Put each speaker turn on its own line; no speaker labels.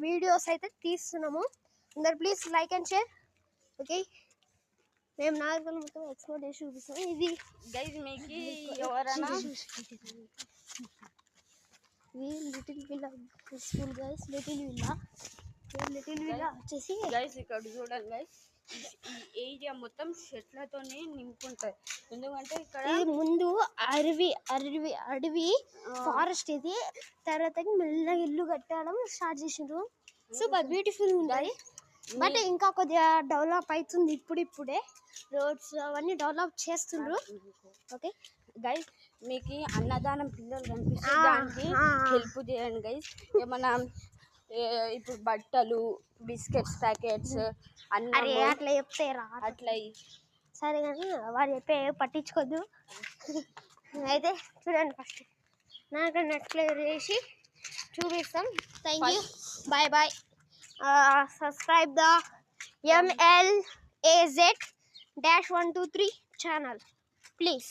Videos అయితే తీస్తున్నాము. అందరు please like and share. Okay, మేము నాగల్ మొత్తం ఎక్స్ప్లోర్ చేసి చూపిస్తాం. ఇది
గైస్ మీకు ఎవరైనా
little villa school guys, little villa వచ్చేసి
గైస్ ఇక్కడ చూడండి గైస్, ఈ ఏరియా మొత్తం చెట్లతోనే నింపుంటాయి. ఎందుకంటే ఇక్కడ
ముందు అడవి ఫారెస్ట్ ఇది. తర్వాత మెల్లగా ఇల్లు కట్టడం స్టార్ట్ చేసిండ్రు. సూపర్ బ్యూటిఫుల్ ఉంది. బట్ ఇంకా కొద్దిగా డెవలప్ అవుతుంది ఇప్పుడిప్పుడే. రోడ్స్ అవన్నీ డెవలప్ చేస్తుండ్రు. ఓకే
గైస్, మీకు అన్నదానం పిల్లలు కనిపిస్తే దానికి హెల్ప్ చేయండి గైస్. ఏమన్నా ఇప్పుడు బట్టలు, బిస్కెట్స్ ప్యాకెట్స్
అరే అట్లా చెప్తే
అట్లా
సరే కానీ వాడు చెప్పే పట్టించుకోద్దు. అయితే చూడండి, ఫస్ట్ నాకు నెక్స్ట్ చేసి చూపిస్తాం. Thank you, bye bye. Subscribe the MLAZ-123 channel, please.